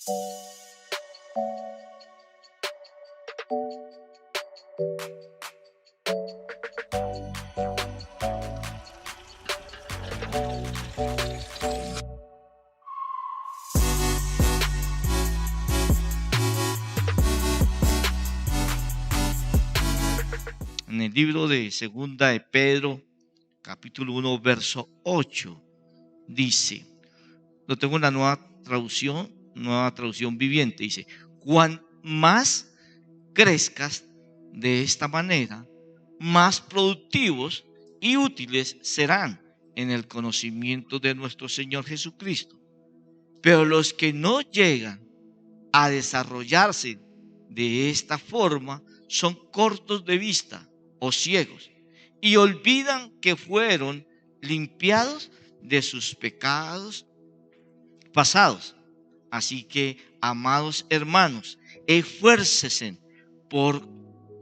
En el libro de Segunda de Pedro, capítulo 1, verso 8, dice, lo tengo en la nueva traducción viviente, dice, cuan más crezcas de esta manera, más productivos y útiles serán en el conocimiento de nuestro Señor Jesucristo. Pero los que no llegan a desarrollarse de esta forma son cortos de vista o ciegos y olvidan que fueron limpiados de sus pecados pasados. Así que, amados hermanos, esfuércense por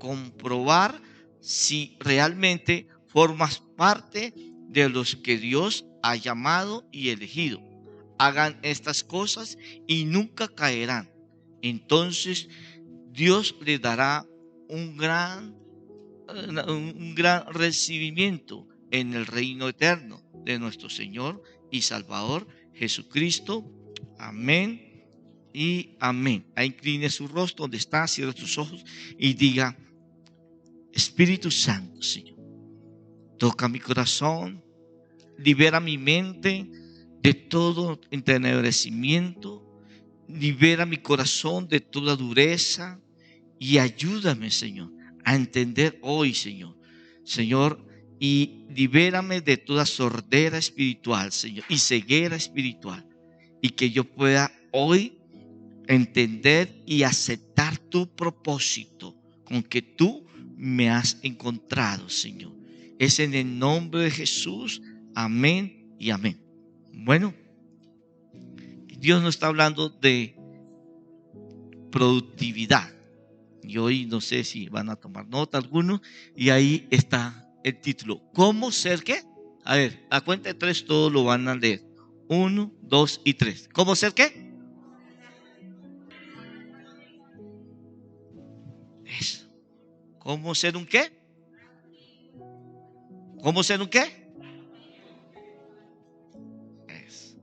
comprobar si realmente formas parte de los que Dios ha llamado y elegido. Hagan estas cosas y nunca caerán. Entonces Dios les dará un gran recibimiento en el reino eterno de nuestro Señor y Salvador Jesucristo. Amén y amén. Ahí incline su rostro donde está, cierre sus ojos y diga: Espíritu Santo, Señor, toca mi corazón, libera mi mente de todo entenebrecimiento, libera mi corazón de toda dureza y ayúdame, Señor, a entender hoy, Señor, y libérame de toda sordera espiritual, Señor, y ceguera espiritual, y que yo pueda hoy entender y aceptar tu propósito con que tú me has encontrado, Señor. Es en el nombre de Jesús. Amén y amén. Bueno, Dios nos está hablando de productividad. Y hoy no sé si van a tomar nota algunos. Y ahí está el título. ¿Cómo ser qué? A ver, a cuenta de 3 todos lo van a leer. 1, 2 y 3. ¿Cómo ser qué? Eso. ¿Cómo ser un qué? ¿Cómo ser un qué? Eso.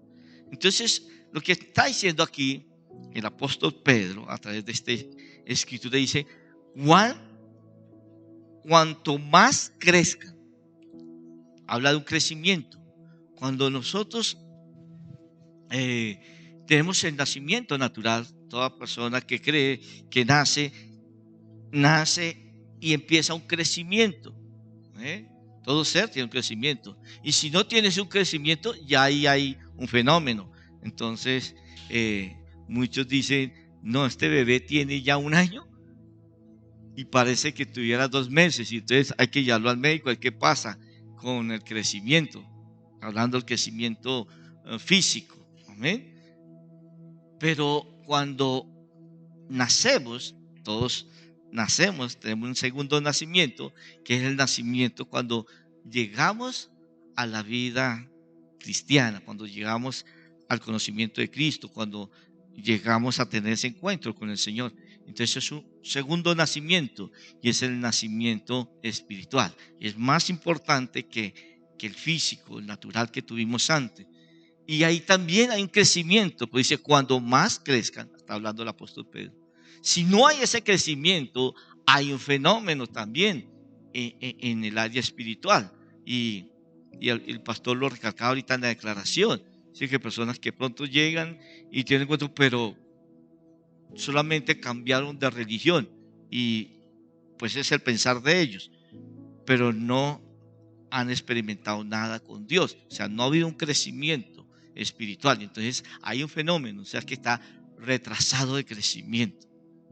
Entonces, lo que está diciendo aquí el apóstol Pedro, a través de esta escritura, dice: cuanto más crezcan, habla de un crecimiento. Cuando nosotros tenemos el nacimiento natural, toda persona que cree que nace y empieza un crecimiento. Todo ser tiene un crecimiento. Y si no tienes un crecimiento, ya ahí hay un fenómeno. Entonces, muchos dicen: no, este bebé tiene ya 1 año y parece que tuviera 2 meses. Y entonces hay que llevarlo al médico. ¿Qué pasa con el crecimiento? Hablando del crecimiento físico. Amén. Pero cuando nacemos, todos nacemos, tenemos un segundo nacimiento, que es el nacimiento cuando llegamos a la vida cristiana, cuando llegamos al conocimiento de Cristo, cuando llegamos a tener ese encuentro con el Señor. Entonces es un segundo nacimiento y es el nacimiento espiritual. Es más importante que el físico, el natural que tuvimos antes. Y ahí también hay un crecimiento, pues dice: cuando más crezcan, está hablando el apóstol Pedro. Si no hay ese crecimiento, hay un fenómeno también en el área espiritual. Y el pastor lo recalcaba ahorita en la declaración. Así que personas que pronto llegan y tienen encuentro, pero solamente cambiaron de religión. Y pues es el pensar de ellos. Pero no han experimentado nada con Dios. O sea, no ha habido un crecimiento espiritual. Entonces hay un fenómeno, o sea, que está retrasado de crecimiento.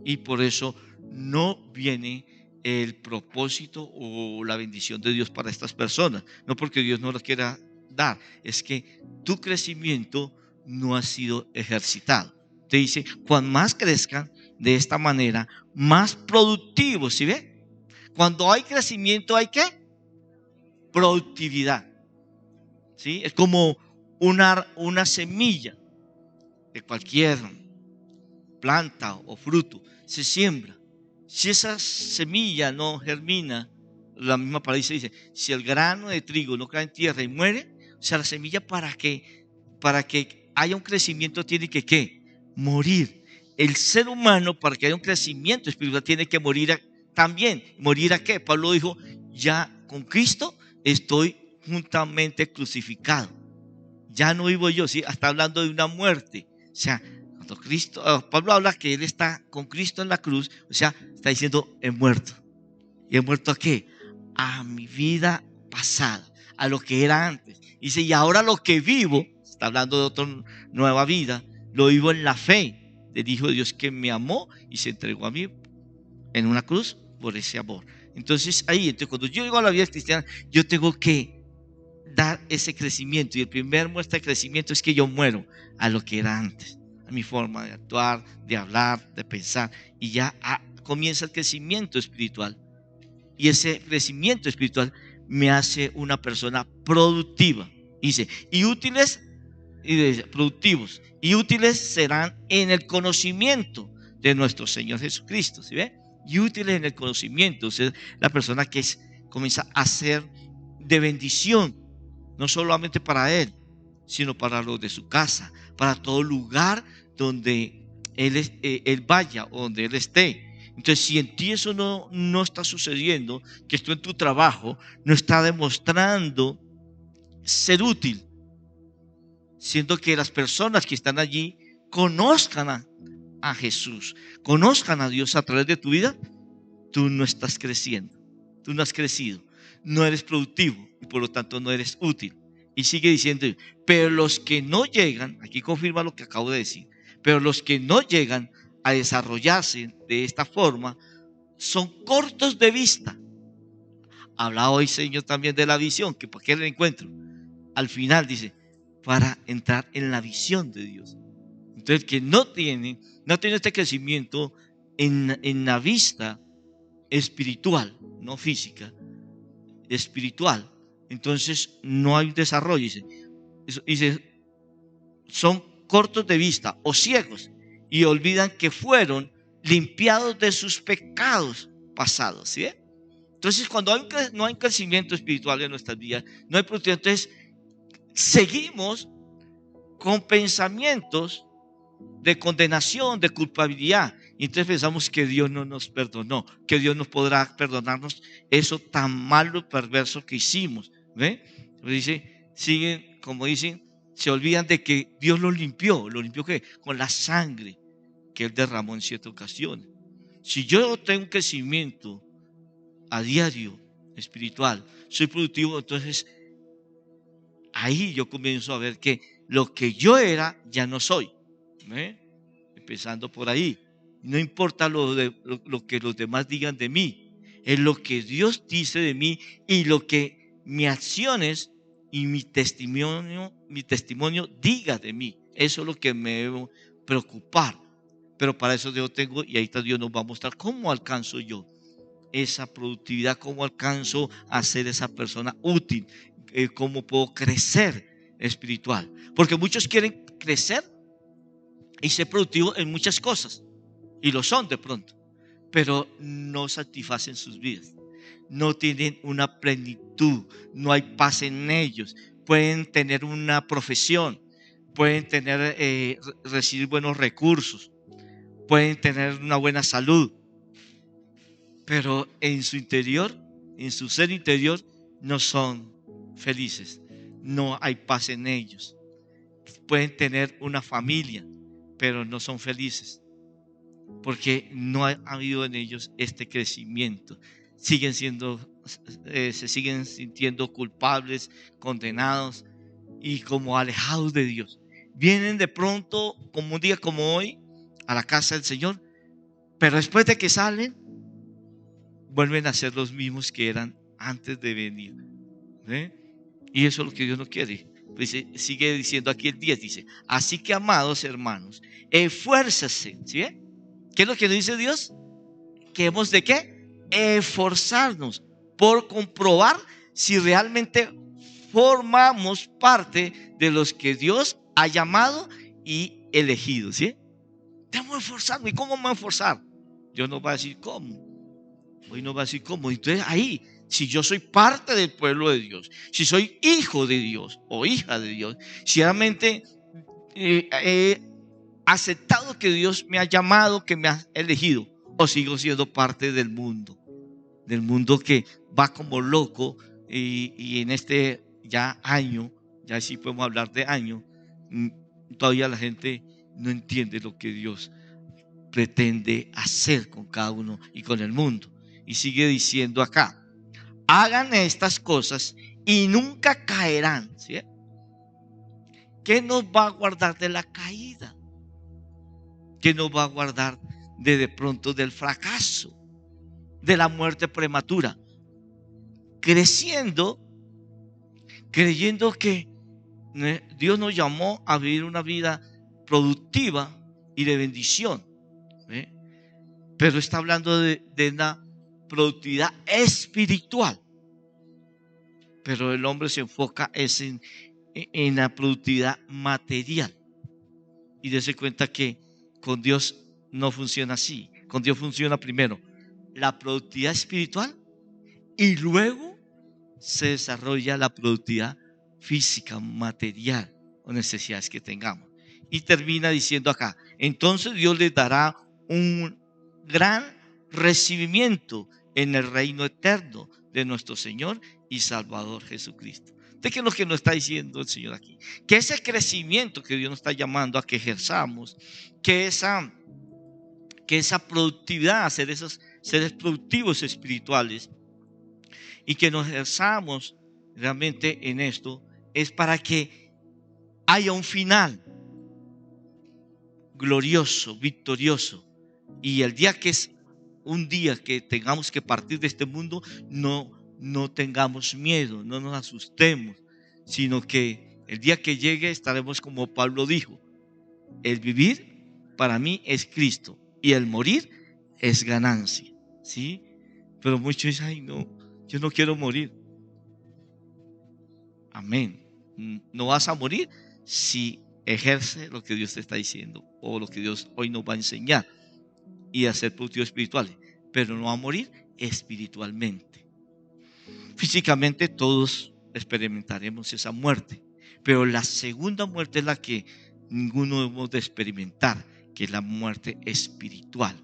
Y por eso no viene el propósito o la bendición de Dios para estas personas. No porque Dios no lo quiera dar, es que tu crecimiento no ha sido ejercitado. Te dice: cuanto más crezcan de esta manera, más productivos. ¿Sí ve? Cuando hay crecimiento, ¿hay qué? Productividad. ¿Sí? Es como una semilla de cualquier planta o fruto, se siembra. Si esa semilla no germina, la misma palabra dice, si el grano de trigo no cae en tierra y muere, o sea, la semilla para que haya un crecimiento tiene que ¿qué? Morir. El ser humano, para que haya un crecimiento espiritual, tiene que morir también. ¿Morir a qué? Pablo dijo, ya con Cristo estoy juntamente crucificado. Ya no vivo yo, ¿sí? Está hablando de una muerte. O sea, cuando Pablo habla que él está con Cristo en la cruz, o sea, está diciendo, he muerto. ¿Y he muerto a qué? A mi vida pasada, a lo que era antes. Dice, y ahora lo que vivo, está hablando de otra nueva vida, lo vivo en la fe del Hijo de Dios que me amó y se entregó a mí en una cruz por ese amor. Entonces cuando yo llego a la vida cristiana, yo tengo que dar ese crecimiento, y el primer muestra de crecimiento es que yo muero a lo que era antes, a mi forma de actuar, de hablar, de pensar, y ya comienza el crecimiento espiritual, y ese crecimiento espiritual me hace una persona productiva. Dice, y útiles, productivos, y útiles serán en el conocimiento de nuestro Señor Jesucristo, ¿sí ve? Y útiles en el conocimiento, o sea, la persona que comienza a ser de bendición, no solamente para él, sino para los de su casa, para todo lugar donde él vaya o donde él esté. Entonces, si en ti eso no está sucediendo, que tú en tu trabajo no está demostrando ser útil, siendo que las personas que están allí conozcan a Jesús, conozcan a Dios a través de tu vida, tú no estás creciendo, tú no has crecido, no eres productivo y por lo tanto no eres útil. Y sigue diciendo, pero los que no llegan, aquí confirma lo que acabo de decir, pero los que no llegan a desarrollarse de esta forma son cortos de vista. Habla hoy, Señor, también de la visión, que para qué el encuentro. Al final dice, para entrar en la visión de Dios. Entonces, que no tiene este crecimiento en la vista espiritual, no física, espiritual, entonces no hay desarrollo. Dice, son cortos de vista o ciegos y olvidan que fueron limpiados de sus pecados pasados, ¿sí? Entonces, cuando no hay crecimiento espiritual en nuestras vidas, no hay productividad, entonces seguimos con pensamientos de condenación, de culpabilidad. Y entonces pensamos que Dios no nos perdonó, que Dios no podrá perdonarnos eso tan malo, perverso que hicimos. ¿Ve? Dice, siguen, como dicen, se olvidan de que Dios los limpió. ¿Lo limpió qué? Con la sangre que Él derramó en ciertas ocasiones. Si yo tengo un crecimiento a diario espiritual, soy productivo, entonces ahí yo comienzo a ver que lo que yo era ya no soy. ¿Eh? Empezando por ahí. No importa lo que los demás digan de mí, es lo que Dios dice de mí y lo que mis acciones y mi testimonio diga de mí. Eso es lo que me debo preocupar. Pero para eso Dios tengo, y ahí está Dios nos va a mostrar cómo alcanzo yo esa productividad, cómo alcanzo a ser esa persona útil, cómo puedo crecer espiritual. Porque muchos quieren crecer y ser productivos en muchas cosas, y lo son de pronto, pero no satisfacen sus vidas, no tienen una plenitud, no hay paz en ellos. Pueden tener una profesión, pueden recibir buenos recursos, pueden tener una buena salud, pero en su interior, en su ser interior, no son felices, no hay paz en ellos. Pueden tener una familia, pero no son felices, porque no ha habido en ellos este crecimiento. Se siguen sintiendo culpables, condenados y como alejados de Dios. Vienen de pronto, como un día como hoy, a la casa del Señor, pero después de que salen, vuelven a ser los mismos que eran antes de venir. ¿Eh? Y eso es lo que Dios no quiere. Sigue diciendo aquí el 10, dice, así que amados hermanos, esfuércense. ¿Sí? ¿Qué es lo que nos dice Dios? Que hemos de ¿qué? Esforzarnos por comprobar si realmente formamos parte de los que Dios ha llamado y elegido. ¿Sí? Tengo que esforzarme. ¿Y cómo me voy a esforzar? Dios nos va a decir cómo. Hoy nos va a decir cómo. Entonces ahí, si yo soy parte del pueblo de Dios, si soy hijo de Dios o hija de Dios, si realmente he aceptado que Dios me ha llamado, que me ha elegido, o sigo siendo parte del mundo que va como loco y en este ya año, ya sí podemos hablar de año, todavía la gente no entiende lo que Dios pretende hacer con cada uno y con el mundo. Y sigue diciendo acá, hagan estas cosas y nunca caerán. ¿Sí? ¿Qué nos va a guardar de la caída? ¿Qué nos va a guardar de pronto del fracaso, de la muerte prematura? Creciendo, creyendo que Dios nos llamó a vivir una vida productiva y de bendición. Pero está hablando de una productividad espiritual. Pero el hombre se enfoca en la productividad material. Y dése cuenta que con Dios no funciona así. Con Dios funciona primero la productividad espiritual y luego se desarrolla la productividad física, material o necesidades que tengamos. Y termina diciendo acá, entonces Dios les dará un gran recibimiento en el reino eterno de nuestro Señor y Salvador Jesucristo. ¿De qué es lo que nos está diciendo el Señor aquí? Que ese crecimiento que Dios nos está llamando a que ejerzamos, que esa productividad, ser esos seres productivos espirituales y que nos ejerzamos realmente en esto, es para que haya un final glorioso, victorioso. Y el día que es un día que tengamos que partir de este mundo, no tengamos miedo, no nos asustemos, sino que el día que llegue estaremos como Pablo dijo, el vivir para mí es Cristo y el morir es ganancia. ¿Sí? Pero muchos dicen, ay no, yo no quiero morir. Amén. No vas a morir si ejerce lo que Dios te está diciendo o lo que Dios hoy nos va a enseñar y a ser productivos espirituales, pero no va a morir espiritualmente. Físicamente todos experimentaremos esa muerte, pero la segunda muerte es la que ninguno hemos de experimentar, que es la muerte espiritual.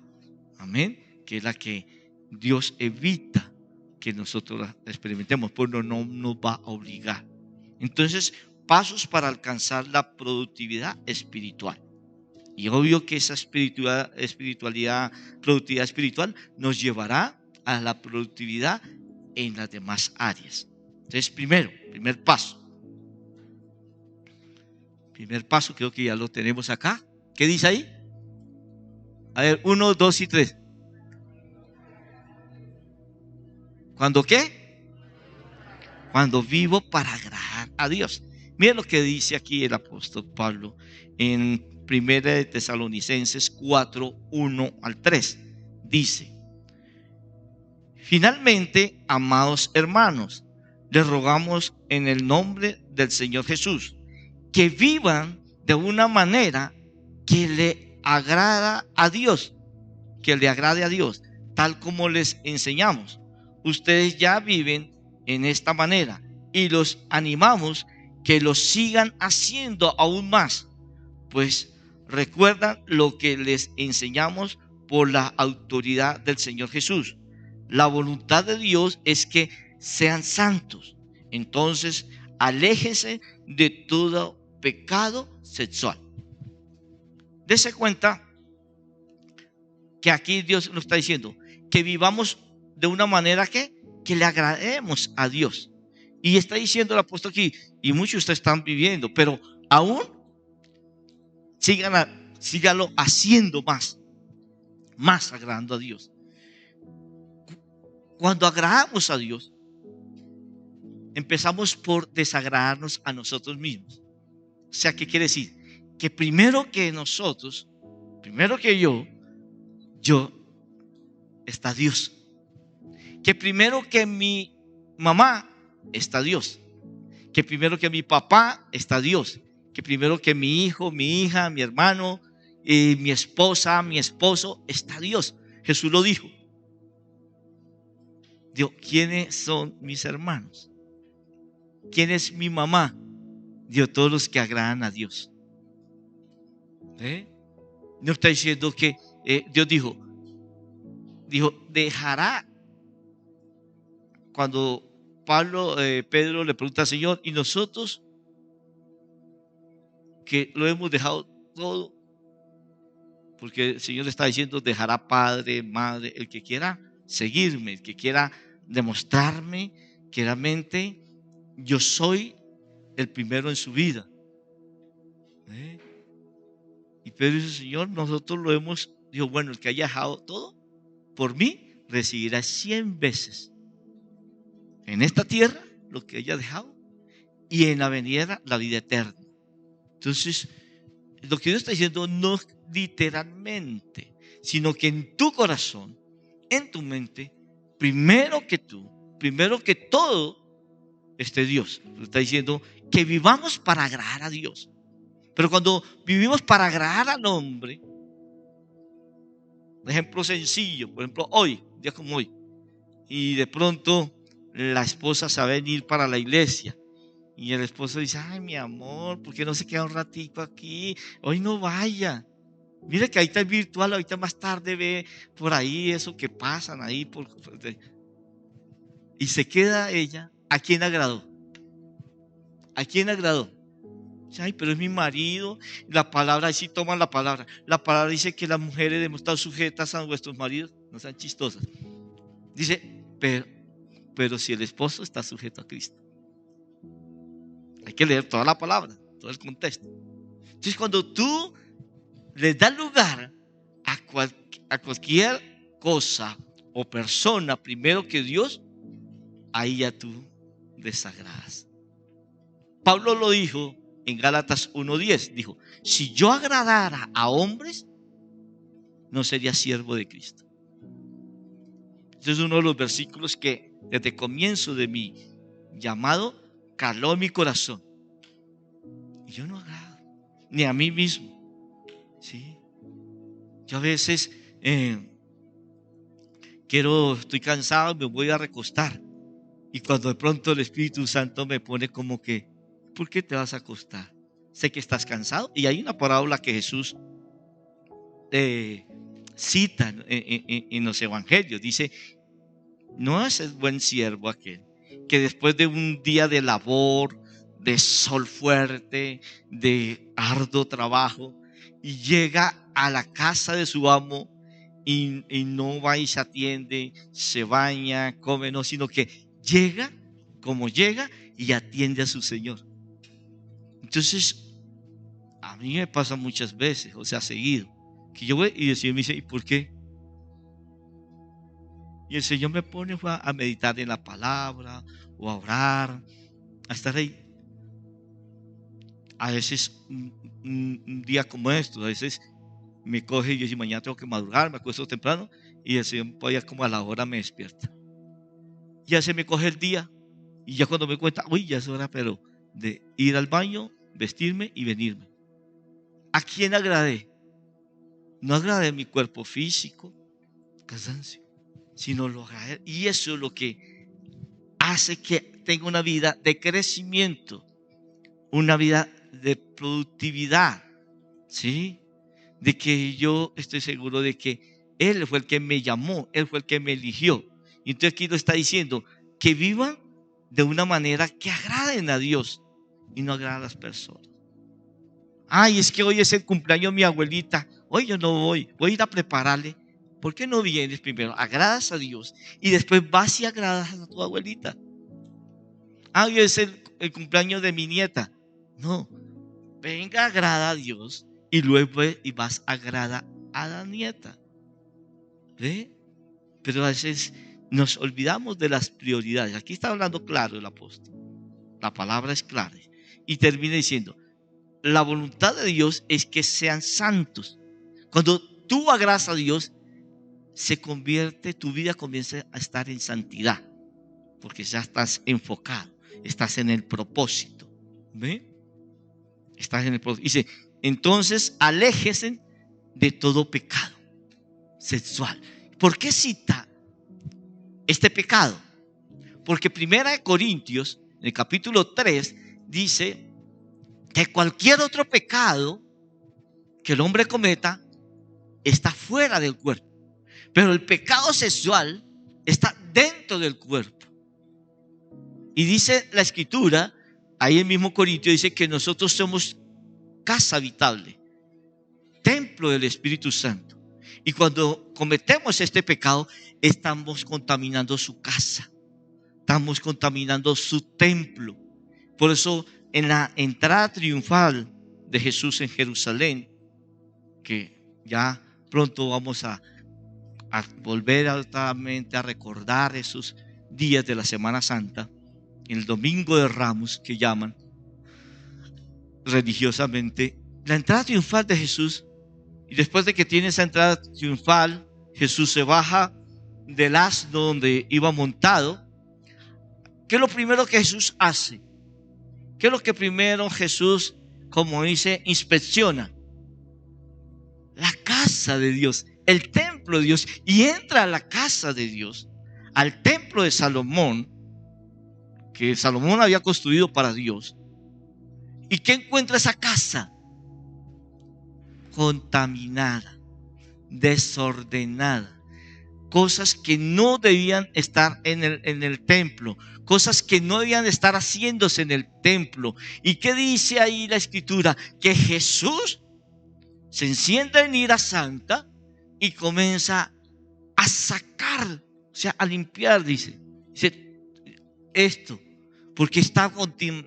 Amén. Que es la que Dios evita que nosotros la experimentemos, pero no nos va a obligar. Entonces, pasos para alcanzar la productividad espiritual. Y obvio que esa productividad espiritual nos llevará a la productividad en las demás áreas. Entonces, primer paso. Primer paso, creo que ya lo tenemos acá. ¿Qué dice ahí? A ver, 1, 2 y 3. ¿Cuándo qué? Cuando vivo para agradar a Dios. Miren lo que dice aquí el apóstol Pablo en 1 de Tesalonicenses 4, 1 al 3. Dice, finalmente, amados hermanos, les rogamos en el nombre del Señor Jesús, que vivan de una manera que le agrada a Dios, que le agrade a Dios, tal como les enseñamos. Ustedes ya viven en esta manera y los animamos que lo sigan haciendo aún más, pues recuerdan lo que les enseñamos por la autoridad del Señor Jesús. La voluntad de Dios es que sean santos. Entonces, aléjense de todo pecado sexual. Dese cuenta que aquí Dios nos está diciendo que vivamos de una manera que le agrademos a Dios. Y está diciendo el apóstol aquí, y muchos de ustedes están viviendo, pero aún síganlo haciendo más agradando a Dios. Cuando agradamos a Dios, empezamos por desagradarnos a nosotros mismos. O sea, ¿qué quiere decir? Que primero que nosotros, primero que yo está Dios. Que primero que mi mamá está Dios. Que primero que mi papá está Dios. Que primero que mi hijo, mi hija, mi hermano, mi esposa, mi esposo, está Dios. Jesús lo dijo. Dios, ¿quiénes son mis hermanos? ¿Quién es mi mamá? Dios, todos los que agradan a Dios. No está diciendo que Dios dijo, dejará. Cuando Pedro le pregunta al Señor, ¿y nosotros que lo hemos dejado todo? Porque el Señor le está diciendo, dejará padre, madre, el que quiera seguirme, el que quiera demostrarme que realmente yo soy el primero en su vida. Y Pedro dice, Señor, nosotros lo hemos, dijo, bueno, el que haya dejado todo por mí, recibirá 100 veces en esta tierra lo que haya dejado y en la venidera la vida eterna. Entonces, lo que Dios está diciendo no literalmente, sino que en tu corazón, en tu mente, primero que todo, esté Dios. Está diciendo que vivamos para agradar a Dios. Pero cuando vivimos para agradar al hombre, un ejemplo sencillo, por ejemplo, hoy, un día como hoy, y de pronto la esposa se va a venir para la iglesia. Y el esposo dice, ay, mi amor, ¿por qué no se queda un ratito aquí? Hoy no vaya. Mira que ahorita es virtual, ahorita más tarde ve por ahí eso que pasan ahí. Y se queda ella. ¿A quién agradó? ¿A quién agradó? Ay, pero es mi marido. La palabra, ahí sí toman la palabra. La palabra dice que las mujeres deben estar sujetas a vuestros maridos. No sean chistosas. Dice, pero si el esposo está sujeto a Cristo. Hay que leer toda la palabra, todo el contexto. Entonces, cuando tú le das lugar a cualquier cosa o persona primero que Dios, ahí ya tú desagradas. Pablo lo dijo en Gálatas 1:10. Dijo, si yo agradara a hombres, no sería siervo de Cristo. Este es uno de los versículos que desde el comienzo de mi llamado caló mi corazón. Y yo no agrado, ni a mí mismo. ¿Sí? Yo a veces estoy cansado, me voy a recostar. Y cuando de pronto el Espíritu Santo me pone como que, ¿por qué te vas a acostar? Sé que estás cansado. Y hay una parábola que Jesús cita en los evangelios. Dice, no es el buen siervo aquel que después de un día de labor, de sol fuerte, de arduo trabajo, y llega a la casa de su amo y no va y se atiende, se baña, come, no, sino que llega como llega y atiende a su Señor. Entonces, a mí me pasa muchas veces, o sea, seguido, que yo voy y el Señor me dice, ¿y por qué? Y el Señor me pone a meditar en la palabra o a orar, a estar ahí. A veces un día como esto, a veces me coge y yo digo, mañana tengo que madrugar, me acuesto temprano y el Señor ya como a la hora me despierta. Ya se me coge el día y ya cuando me cuenta, uy, ya es hora, pero de ir al baño, vestirme y venirme. ¿A quién agradé? No agradé mi cuerpo físico, cansancio, sino lo agradé. Y eso es lo que hace que tenga una vida de crecimiento, una vida de productividad, ¿sí? De que yo estoy seguro de que Él fue el que me llamó, Él fue el que me eligió. Y entonces aquí lo está diciendo, que vivan de una manera que agraden a Dios y no agraden a las personas. Ay, es que hoy es el cumpleaños de mi abuelita, hoy yo no voy a ir a prepararle. ¿Por qué no vienes primero? Agradas a Dios y después vas y agradas a tu abuelita. Hoy es el cumpleaños de mi nieta. No, venga, agrada a Dios y luego vas a agradar a la nieta. ¿Ve? Pero a veces nos olvidamos de las prioridades. Aquí está hablando claro el apóstol. La palabra es clara. Y termina diciendo, la voluntad de Dios es que sean santos. Cuando tú agradas a Dios, tu vida comienza a estar en santidad. Porque ya estás enfocado, estás en el propósito. ¿Ve? Estás en el propósito. Dice, entonces aléjese de todo pecado sexual. ¿Por qué cita este pecado? Porque 1 Corintios, en el capítulo 3, dice que cualquier otro pecado que el hombre cometa está fuera del cuerpo, pero el pecado sexual está dentro del cuerpo. Y dice la escritura, ahí el mismo Corintio dice que nosotros somos casa habitable, templo del Espíritu Santo. Y cuando cometemos este pecado, estamos contaminando su casa, estamos contaminando su templo. Por eso, en la entrada triunfal de Jesús en Jerusalén, que ya pronto vamos a volver altamente a recordar esos días de la Semana Santa, el Domingo de Ramos, que llaman religiosamente, la entrada triunfal de Jesús. Y después de que tiene esa entrada triunfal, Jesús se baja del asno donde iba montado. ¿Qué es lo primero que Jesús hace? ¿Qué es lo que primero Jesús, como dice, inspecciona? La casa de Dios, el templo de Dios, y entra a la casa de Dios, al templo de Salomón, que Salomón había construido para Dios. ¿Y qué encuentra esa casa? Contaminada, desordenada, cosas que no debían estar en el templo, cosas que no debían estar haciéndose en el templo. ¿Y qué dice ahí la escritura? Que Jesús se enciende en ira santa y comienza a sacar, o sea, a limpiar, dice esto, porque está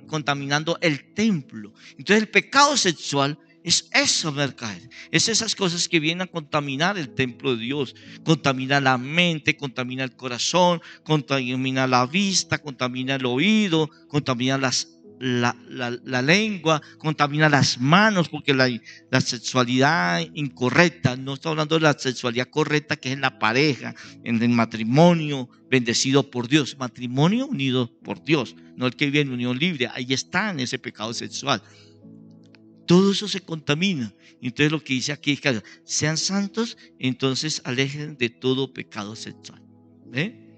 contaminando el templo. Entonces el pecado sexual es eso, mercader. Es esas cosas que vienen a contaminar el templo de Dios. Contamina la mente, contamina el corazón, contamina la vista, contamina el oído, contamina la lengua, contamina las manos, porque la sexualidad incorrecta, no estoy hablando de la sexualidad correcta que es en la pareja, en el matrimonio bendecido por Dios, matrimonio unido por Dios, no el que vive en unión libre. Ahí está en ese pecado sexual. Todo eso se contamina. Entonces lo que dice aquí es que sean santos, entonces alejen de todo pecado sexual.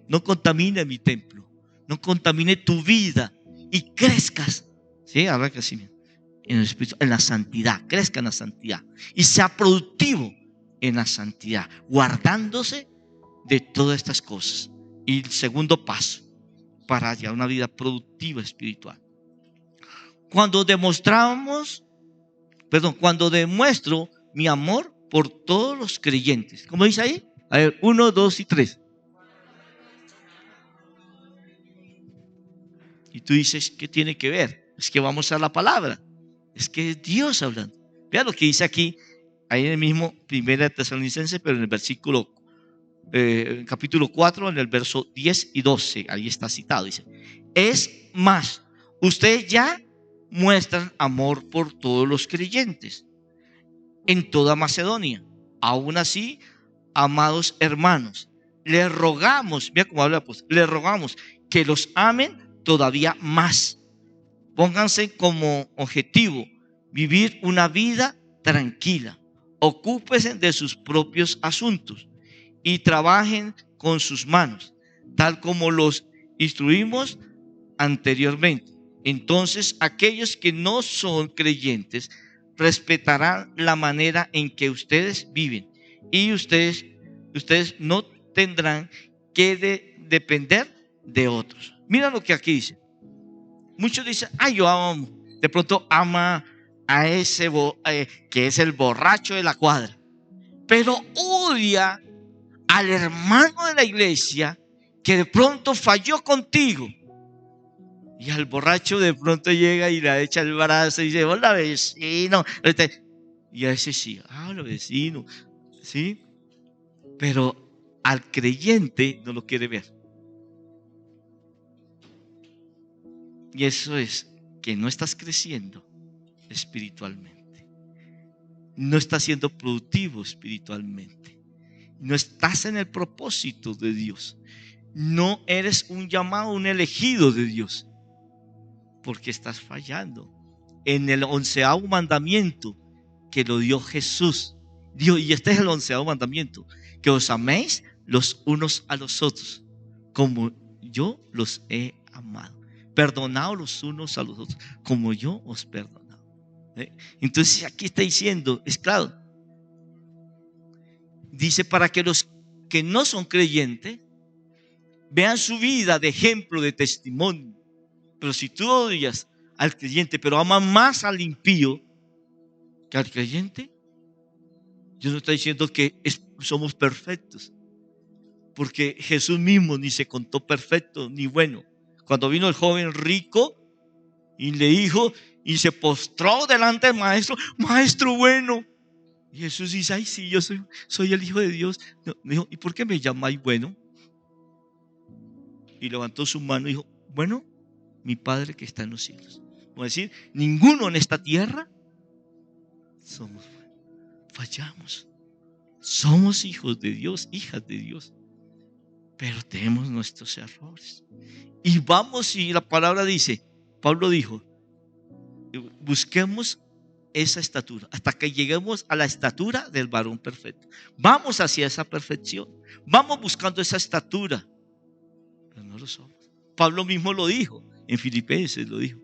No contamine mi templo, no contamine tu vida, y crezcas, ¿sí? Habla que así, en el Espíritu, en la santidad, crezca en la santidad y sea productivo en la santidad, guardándose de todas estas cosas. Y el segundo paso para llevar una vida productiva espiritual: cuando demuestro mi amor por todos los creyentes. ¿Cómo dice ahí? A ver, 1, 2 y 3. Y tú dices, ¿qué tiene que ver? Es que vamos a la palabra. Es que es Dios hablando. Vea lo que dice aquí, ahí en el mismo 1 Tesalonicenses, pero en el versículo, capítulo 4, en el verso 10 y 12. Ahí está citado. Dice, es más, ustedes ya muestran amor por todos los creyentes en toda Macedonia. Aún así, amados hermanos, les rogamos, mira cómo habla, pues, les rogamos que los amen todavía más. Pónganse como objetivo vivir una vida tranquila. Ocúpense de sus propios asuntos y trabajen con sus manos, tal como los instruimos anteriormente. Entonces, aquellos que no son creyentes respetarán la manera en que ustedes viven, y ustedes no tendrán que depender de otros. Mira lo que aquí dice. Muchos dicen, yo amo, de pronto ama a ese que es el borracho de la cuadra, pero odia al hermano de la iglesia que de pronto falló contigo. Y al borracho de pronto llega y le echa el brazo y dice, hola vecino. Y a ese sí, hola vecino, ¿sí? Pero al creyente no lo quiere ver. Y eso es que no estás creciendo espiritualmente. No estás siendo productivo espiritualmente. No estás en el propósito de Dios. No eres un llamado, un elegido de Dios. Porque estás fallando en el 11º mandamiento que lo dio Jesús. Dios, y este es el 11º mandamiento, que os améis los unos a los otros, como yo los he amado. Perdonaos los unos a los otros, como yo os he perdonado. Entonces aquí está diciendo, es claro, dice para que los que no son creyentes vean su vida de ejemplo, de testimonio. Pero si tú odias al creyente, pero amas más al impío que al creyente, Dios no está diciendo que somos perfectos, porque Jesús mismo ni se contó perfecto ni bueno. Cuando vino el joven rico y le dijo y se postró delante del maestro, maestro bueno. Y Jesús dice, ay sí, yo soy el Hijo de Dios. No, dijo, ¿y por qué me llamáis bueno? Y levantó su mano y dijo, bueno, mi Padre que está en los cielos. Como decir, ninguno en esta tierra somos buenos. Fallamos. Somos hijos de Dios, hijas de Dios. Pero tenemos nuestros errores. Y vamos, y la palabra dice, Pablo dijo, busquemos esa estatura, hasta que lleguemos a la estatura del varón perfecto. Vamos hacia esa perfección. Vamos buscando esa estatura. Pero no lo somos. Pablo mismo lo dijo, en Filipenses lo dijo.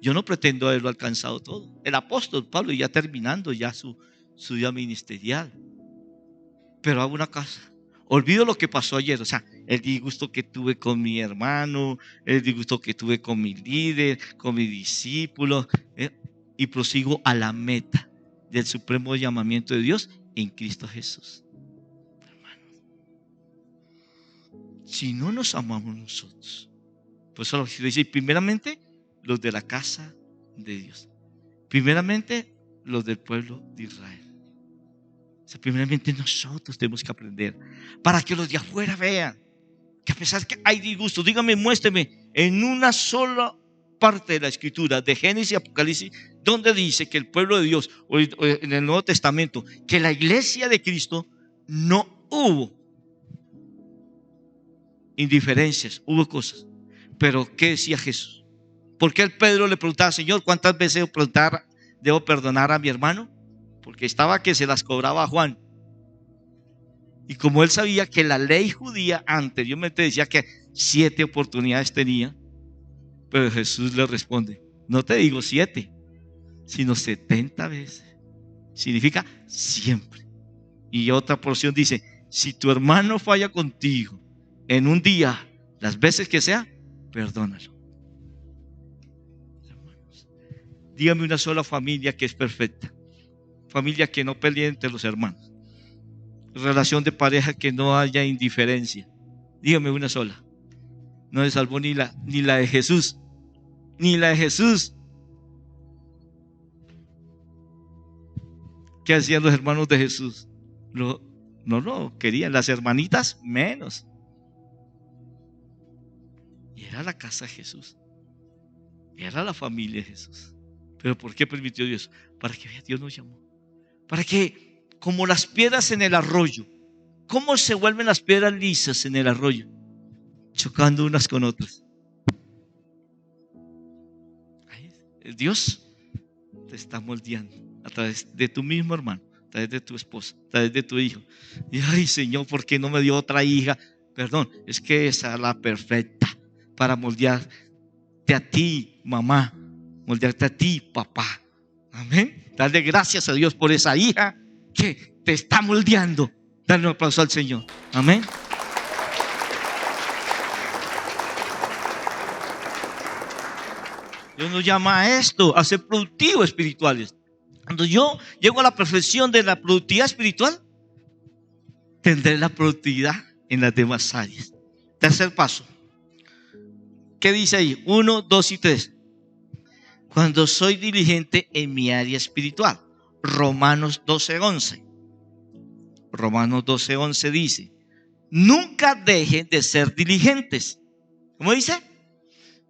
Yo no pretendo haberlo alcanzado todo. El apóstol Pablo ya terminando ya su vida ministerial. Pero hago una cosa. Olvido lo que pasó ayer, o sea, el disgusto que tuve con mi hermano, el disgusto que tuve con mi líder, con mi discípulo, y prosigo a la meta del supremo llamamiento de Dios en Cristo Jesús. Hermanos, si no nos amamos nosotros, pues solo dice, primeramente los de la casa de Dios, primeramente los del pueblo de Israel. O sea, primeramente nosotros tenemos que aprender para que los de afuera vean que a pesar que hay disgusto, dígame, muéstreme en una sola parte de la escritura de Génesis y Apocalipsis donde dice que el pueblo de Dios, o en el Nuevo Testamento, que la iglesia de Cristo no hubo indiferencias, hubo cosas. Pero ¿qué decía Jesús? ¿Por qué el Pedro le preguntaba, Señor, cuántas veces debo perdonar a mi hermano? Porque estaba que se las cobraba a Juan. Y como él sabía que la ley judía anteriormente decía que 7 oportunidades tenía, pero Jesús le responde, no te digo 7, sino 70 veces. Significa siempre. Y otra porción dice, si tu hermano falla contigo en un día, las veces que sea, perdónalo. Hermanos, dígame una sola familia que es perfecta. Familia que no pelee entre los hermanos. Relación de pareja que no haya indiferencia. Dígame una sola. No se salvó ni la de Jesús. Ni la de Jesús. ¿Qué hacían los hermanos de Jesús? No lo querían. Las hermanitas menos. Y era la casa de Jesús. Era la familia de Jesús. ¿Pero por qué permitió Dios? Para que Dios nos llamó. Para que, como las piedras en el arroyo, ¿cómo se vuelven las piedras lisas en el arroyo? Chocando unas con otras. Dios te está moldeando a través de tu mismo hermano, a través de tu esposa, a través de tu hijo. Y ay, Señor, ¿por qué no me dio otra hija? Perdón, es que esa es la perfecta para moldearte a ti, mamá, moldearte a ti, papá. Amén. Dale gracias a Dios por esa hija que te está moldeando. Dale un aplauso al Señor. Amén. Dios nos llama a esto, a ser productivos espirituales. Cuando yo llego a la perfección de la productividad espiritual, tendré la productividad en las demás áreas. Tercer paso. ¿Qué dice ahí? 1, 2 y 3. Cuando soy diligente en mi área espiritual. Romanos 12:11. Romanos 12:11 dice: nunca dejen de ser diligentes. ¿Cómo dice?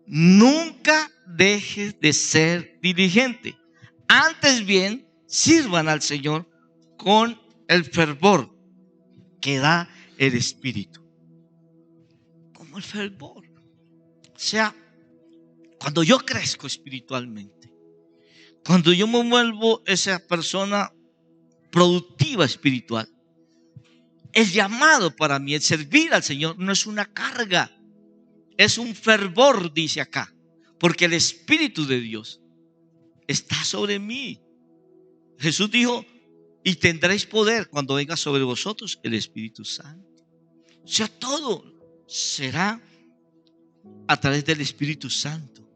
Nunca dejes de ser diligente. Antes bien, sirvan al Señor con el fervor que da el Espíritu. Como el fervor. O sea, cuando yo crezco espiritualmente, cuando yo me vuelvo esa persona productiva espiritual. El llamado para mí, el servir al Señor, no es una carga, es un fervor, dice acá, porque el Espíritu de Dios está sobre mí. Jesús dijo: y tendréis poder cuando venga sobre vosotros el Espíritu Santo. O sea, todo será a través del Espíritu Santo.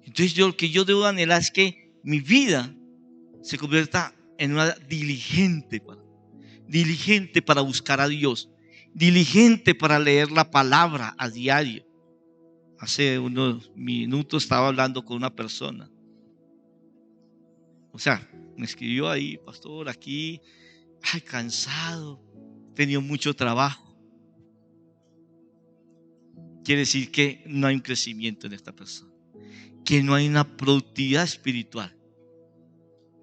Entonces lo que yo debo anhelar es que mi vida se convierta en una diligente para buscar a Dios, diligente para leer la palabra a diario. Hace unos minutos estaba hablando con una persona. O sea, me escribió ahí: pastor, aquí, cansado, he tenido mucho trabajo. Quiere decir que no hay un crecimiento en esta persona, que no hay una productividad espiritual.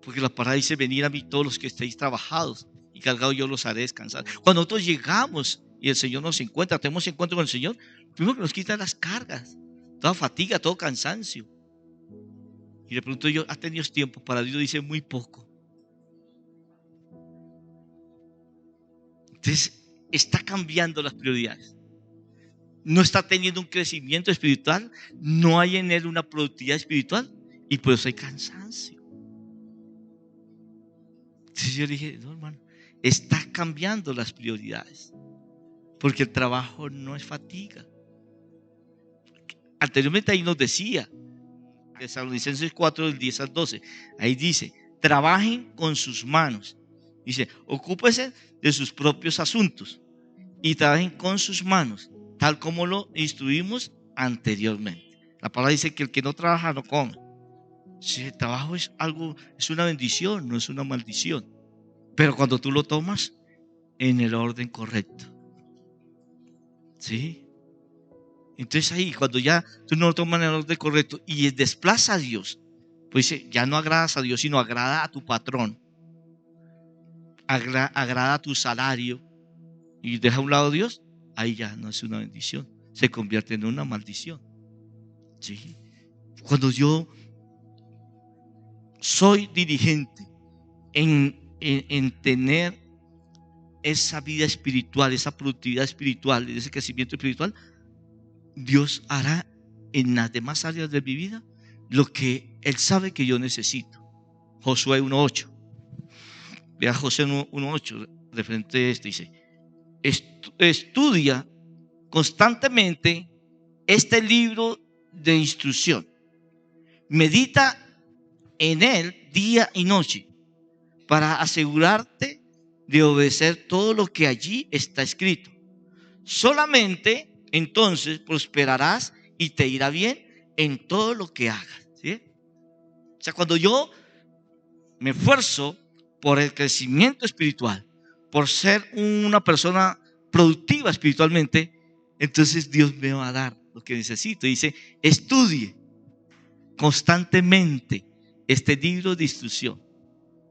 Porque la palabra dice: venid a mí todos los que estéis trabajados y cargados, yo los haré descansar. Cuando nosotros llegamos y el Señor nos encuentra, tenemos encuentro con el Señor, primero que nos quita las cargas, toda fatiga, todo cansancio. Y le pregunto yo: ¿has tenido tiempo para Dios? Dice: muy poco. Entonces está cambiando las prioridades. No está teniendo un crecimiento espiritual, no hay en él una productividad espiritual, y por eso hay cansancio. Entonces yo dije: no, hermano, está cambiando las prioridades, porque el trabajo no es fatiga. Anteriormente ahí nos decía, Tesalonicenses 4, del 10 al 12, ahí dice: trabajen con sus manos. Dice: ocúpese de sus propios asuntos y trabajen con sus manos, tal como lo instruimos anteriormente. La palabra dice que el que no trabaja no come. Si el trabajo es algo, es una bendición, no es una maldición. Pero cuando tú lo tomas en el orden correcto, ¿sí? Entonces ahí, cuando ya tú no lo tomas en el orden correcto y desplaza a Dios, pues ya no agradas a Dios, sino agrada a tu patrón, agrada a tu salario, y deja a un lado a Dios, ahí ya no es una bendición, se convierte en una maldición. ¿Sí? Cuando yo soy diligente en tener esa vida espiritual, esa productividad espiritual, ese crecimiento espiritual, Dios hará en las demás áreas de mi vida lo que Él sabe que yo necesito. Josué 1:8. Vea Josué 1:8, referente a este, dice: estudia constantemente este libro de instrucción, medita en él día y noche, para asegurarte de obedecer todo lo que allí está escrito. Solamente entonces prosperarás y te irá bien en todo lo que hagas. ¿Sí? O sea, cuando yo me esfuerzo por el crecimiento espiritual, por ser una persona productiva espiritualmente, entonces Dios me va a dar lo que necesito. Dice: estudie constantemente este libro de instrucción,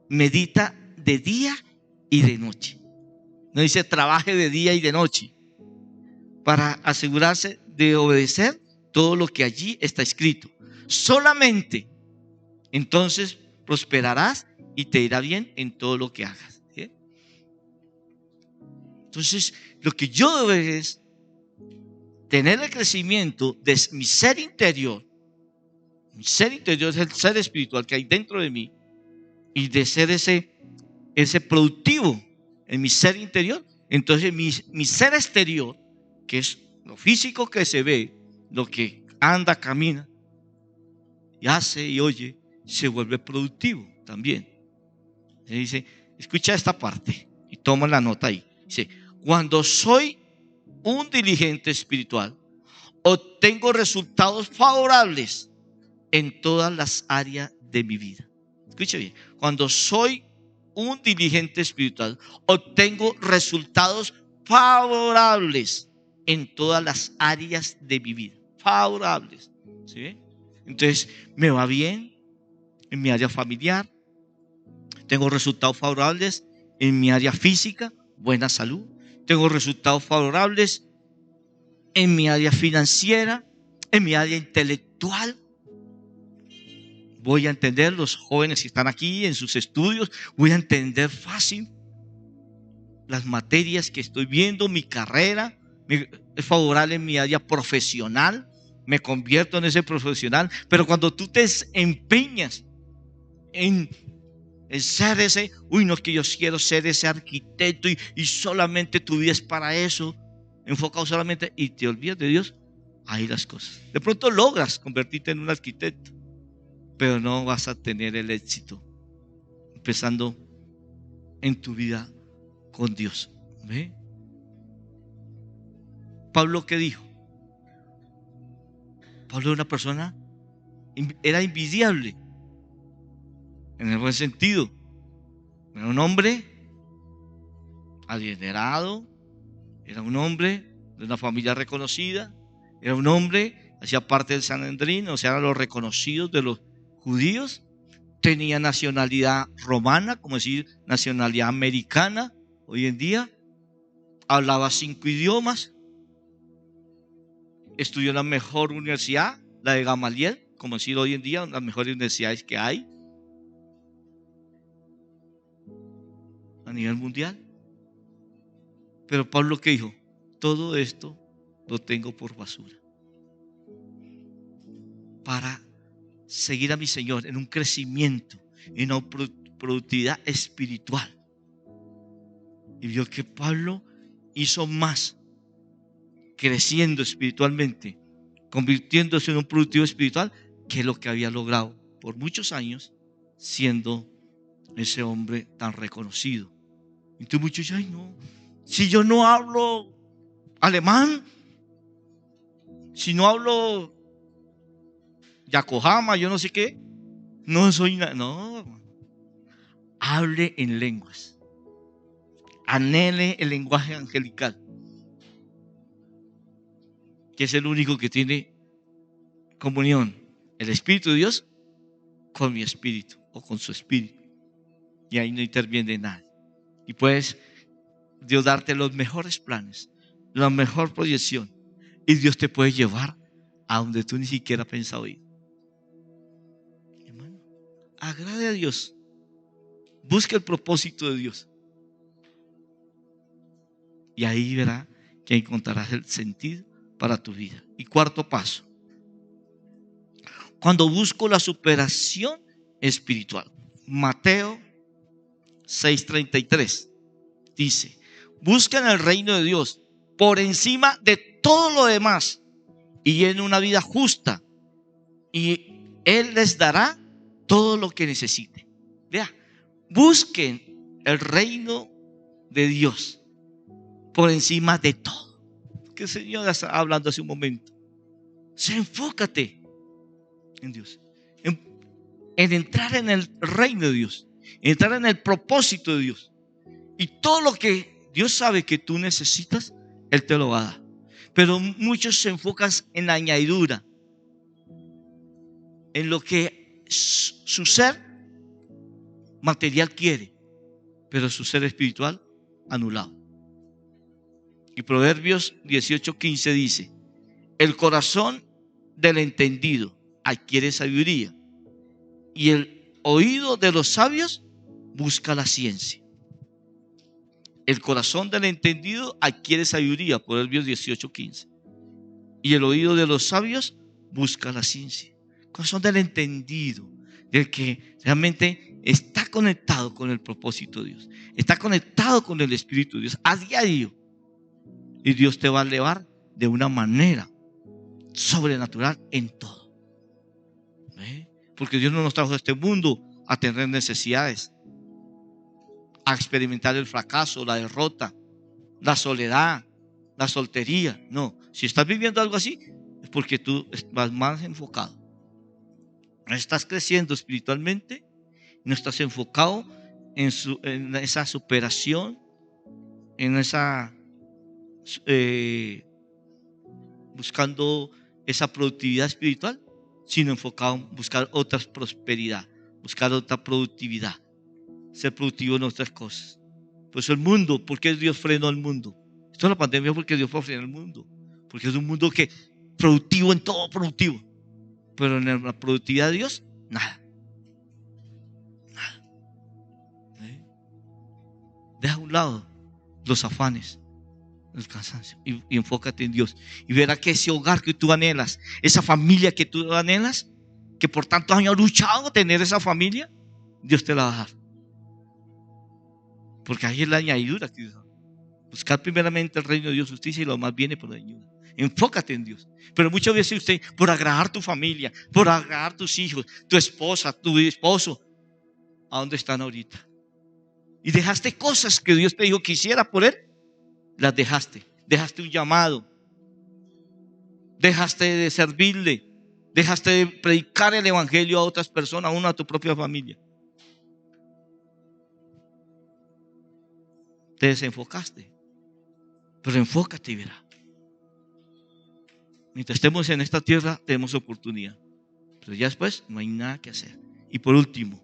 medita de día y de noche. No dice trabaje de día y de noche, para asegurarse de obedecer todo lo que allí está escrito. Solamente entonces prosperarás y te irá bien en todo lo que hagas. ¿Sí? Entonces, lo que yo debo es tener el crecimiento de mi ser interior. Mi ser interior es el ser espiritual que hay dentro de mí, y de ser ese productivo en mi ser interior. Entonces mi ser exterior, que es lo físico que se ve, lo que anda, camina y hace y oye, se vuelve productivo también. Y dice: escucha esta parte y toma la nota ahí. Dice: cuando soy un diligente espiritual, obtengo resultados favorables en todas las áreas de mi vida. Escuche bien: cuando soy un diligente espiritual, obtengo resultados favorables en todas las áreas de mi vida. Favorables. ¿Sí? Entonces me va bien en mi área familiar, tengo resultados favorables en mi área física, buena salud, tengo resultados favorables en mi área financiera, en mi área intelectual, voy a entender, los jóvenes que están aquí en sus estudios, voy a entender fácil las materias que estoy viendo, mi carrera, es favorable en mi área profesional, me convierto en ese profesional. Pero cuando tú te empeñas en ser ese, no es que yo quiero ser ese arquitecto y solamente tu vida es para eso, enfocado solamente, y te olvidas de Dios, ahí las cosas. De pronto logras convertirte en un arquitecto, pero no vas a tener el éxito empezando en tu vida con Dios. ¿Ve? Pablo, ¿qué dijo? Pablo era una persona, era invidiable, en el buen sentido. Era un hombre adinerado, era un hombre de una familia reconocida, era un hombre, hacía parte del Sanedrín, o sea, eran los reconocidos de los judíos. Tenía nacionalidad romana, como decir, nacionalidad americana hoy en día. Hablaba 5 idiomas. Estudió en la mejor universidad, la de Gamaliel, como decir hoy en día, una de las mejores universidades que hay a nivel mundial. Pero Pablo, ¿qué dijo? Todo esto lo tengo por basura para seguir a mi Señor en un crecimiento, en una productividad espiritual. Y vio que Pablo hizo más creciendo espiritualmente, convirtiéndose en un productivo espiritual, que lo que había logrado por muchos años siendo ese hombre tan reconocido. Entonces muchos dicen, ay no, si yo no hablo alemán, si no hablo Yokohama, yo no sé qué, no soy nada. No, hable en lenguas, anhele el lenguaje angelical, que es el único que tiene comunión, el Espíritu de Dios con mi espíritu o con su espíritu, y ahí no interviene nada. Y puedes Dios darte los mejores planes, la mejor proyección, y Dios te puede llevar a donde tú ni siquiera has pensado ir. Hermano, agrade a Dios, busca el propósito de Dios, y ahí verá que encontrarás el sentido para tu vida. Y cuarto paso, cuando busco la superación espiritual, Mateo 6:33 dice: busquen el reino de Dios por encima de todo lo demás y lleven una vida justa, y Él les dará todo lo que necesiten. Vea, busquen el reino de Dios por encima de todo. Que el Señor está hablando hace un momento. Enfócate en Dios, en entrar en el reino de Dios, entrar en el propósito de Dios, y todo lo que Dios sabe que tú necesitas, Él te lo va a dar. Pero muchos se enfocan en la añadidura, en lo que su ser material quiere, pero su ser espiritual anulado. Y Proverbios 18:15 dice: el corazón del entendido adquiere sabiduría, y el oído de los sabios busca la ciencia. El corazón del entendido adquiere sabiduría, Proverbios 18:15, y el oído de los sabios busca la ciencia. El corazón del entendido, del que realmente está conectado con el propósito de Dios, está conectado con el Espíritu de Dios a diario, y Dios te va a elevar de una manera sobrenatural en todo. ¿Eh? Porque Dios no nos trajo a este mundo a tener necesidades, a experimentar el fracaso, la derrota, la soledad, la soltería. No, si estás viviendo algo así, es porque tú vas más enfocado. No estás creciendo espiritualmente, no estás enfocado en esa superación, en esa buscando esa productividad espiritual, sino enfocado en buscar otra prosperidad, buscar otra productividad, ser productivo en otras cosas. Por eso el mundo, ¿por qué Dios frenó el mundo? Esto es la pandemia, porque Dios fue a frenar el mundo, porque es un mundo que productivo en todo productivo, pero en la productividad de Dios, nada. Deja a un lado los afanes, el cansancio y enfócate en Dios. Y verás que ese hogar que tú anhelas, esa familia que tú anhelas, que por tantos años has luchado tener esa familia, Dios te la va a dar. Porque ahí es la añadidura que Dios da. Buscar primeramente el reino de Dios, justicia, y lo más viene por la ayuda. Enfócate en Dios. Pero muchas veces usted, por agradar tu familia, por agradar tus hijos, tu esposa, tu esposo, ¿a dónde están ahorita? Y dejaste cosas que Dios te dijo que hiciera por él, las dejaste. Dejaste un llamado, dejaste de servirle, dejaste de predicar el evangelio a otras personas, aún a tu propia familia. Te desenfocaste. Pero enfócate y verá. Mientras estemos en esta tierra, tenemos oportunidad. Pero ya después no hay nada que hacer. Y por último,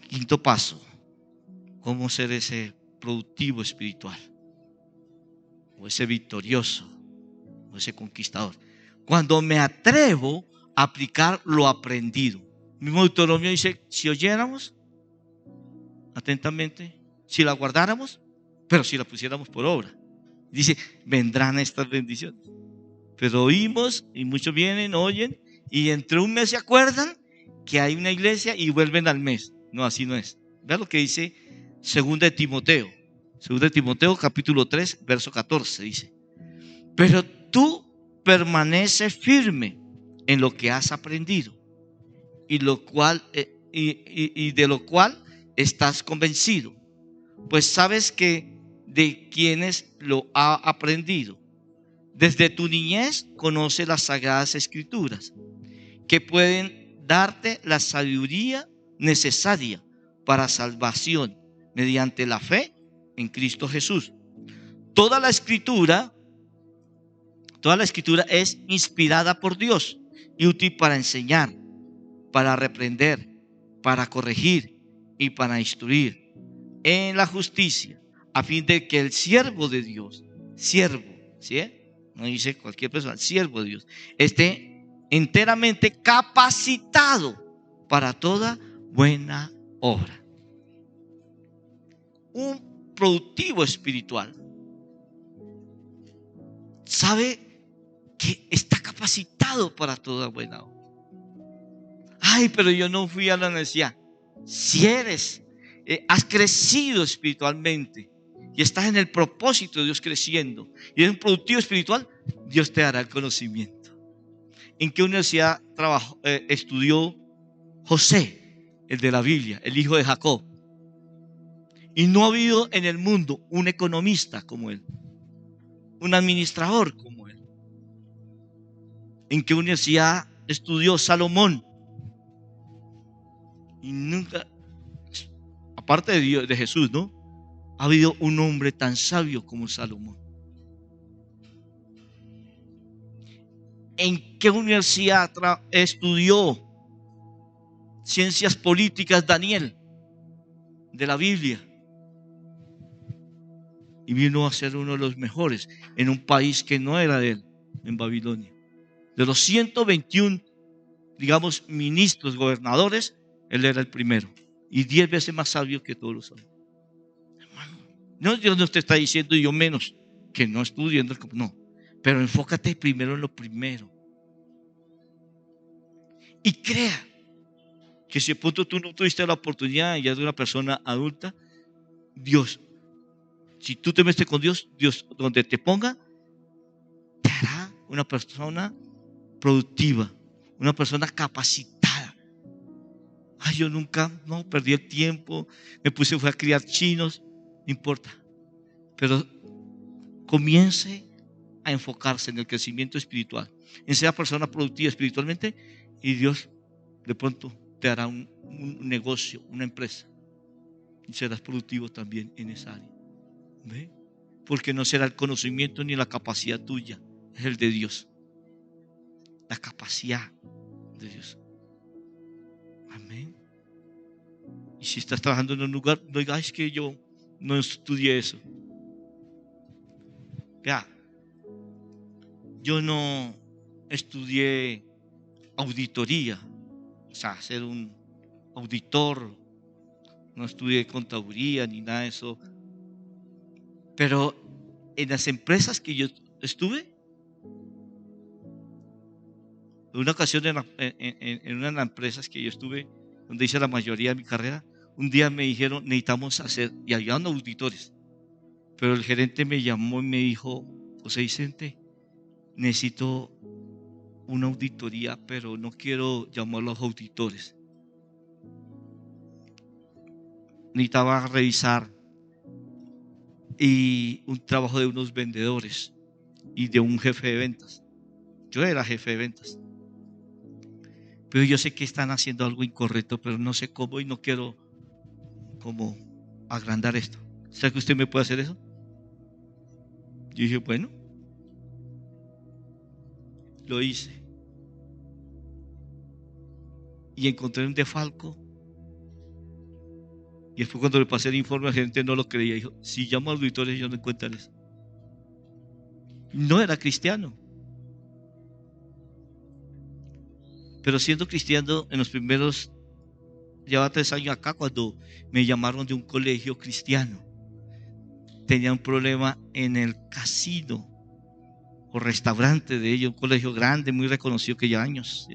quinto paso, cómo ser ese productivo espiritual, o ese victorioso, o ese conquistador. Cuando me atrevo a aplicar lo aprendido. El mismo Deuteronomio dice, si oyéramos atentamente, si la guardáramos, pero si la pusiéramos por obra. Dice, vendrán estas bendiciones. Pero oímos y muchos vienen, oyen, y entre un mes se acuerdan que hay una iglesia y vuelven al mes. No, así no es. Vean lo que dice 2 de Timoteo. 2 de Timoteo capítulo 3, verso 14 dice: pero tú permanece firme en lo que has aprendido y de lo cual estás convencido, pues sabes que de quienes lo ha aprendido. Desde tu niñez conoces las sagradas escrituras, que pueden darte la sabiduría necesaria para salvación mediante la fe en Cristo Jesús. Toda la escritura es inspirada por Dios y útil para enseñar, para reprender, para corregir y para instruir en la justicia, a fin de que el siervo de Dios, siervo, ¿sí? No dice cualquier persona, siervo de Dios, esté enteramente capacitado para toda buena obra. Un productivo espiritual sabe que está capacitado para toda buena obra. Ay, pero yo no fui a la universidad. Si has crecido espiritualmente y estás en el propósito de Dios creciendo y eres un productivo espiritual, Dios te dará el conocimiento. ¿En qué universidad estudió José, el de la Biblia, el hijo de Jacob? Y no ha habido en el mundo un economista como él, un administrador como él. ¿En qué universidad estudió Salomón? Y nunca, aparte de Dios, de Jesús, ¿no? Ha habido un hombre tan sabio como Salomón. ¿En qué universidad estudió ciencias políticas Daniel de la Biblia? Y vino a ser uno de los mejores en un país que no era de él, en Babilonia. De los 121, digamos, ministros, gobernadores, él era el primero. Y 10 veces más sabio que todos los sabios. Hermano, no, Dios no te está diciendo yo menos que no estudien, no. Pero enfócate primero en lo primero. Y crea que si de pronto tú no tuviste la oportunidad ya de una persona adulta, Dios, si tú te metes con Dios, Dios donde te ponga, te hará una persona productiva, una persona capacitada. Ay, yo nunca, no, perdí el tiempo, fui a criar chinos, no importa. Pero comience a enfocarse en el crecimiento espiritual, en ser persona productiva espiritualmente, y Dios de pronto te hará un negocio, una empresa, y serás productivo también en esa área. ¿Ve? Porque no será el conocimiento ni la capacidad tuya, es el de Dios. La capacidad de Dios. Amén. Y si estás trabajando en un lugar, no digas que yo no estudié eso. Ya, yo no estudié auditoría, o sea, ser un auditor no estudié contaduría ni nada de eso. Pero en las empresas que yo estuve, en una ocasión en una de las empresas que yo estuve, donde hice la mayoría de mi carrera, un día me dijeron, necesitamos hacer, y había unos auditores, pero el gerente me llamó y me dijo, José Vicente, necesito una auditoría, pero no quiero llamar a los auditores. Necesitaba revisar y un trabajo de unos vendedores y de un jefe de ventas. Yo era jefe de ventas, pero yo sé que están haciendo algo incorrecto, pero no sé cómo y no quiero como agrandar esto. ¿Sabe que usted me puede hacer eso? Yo dije, bueno, lo hice y encontré un defalco. Y después cuando le pasé el informe, la gente no lo creía. Dijo, si llamo a auditores, ellos no encuentran eso. No era cristiano. Pero siendo cristiano, en los primeros, llevaba 3 años acá, cuando me llamaron de un colegio cristiano. Tenía un problema en el casino o restaurante de ellos, un colegio grande, muy reconocido que lleva años.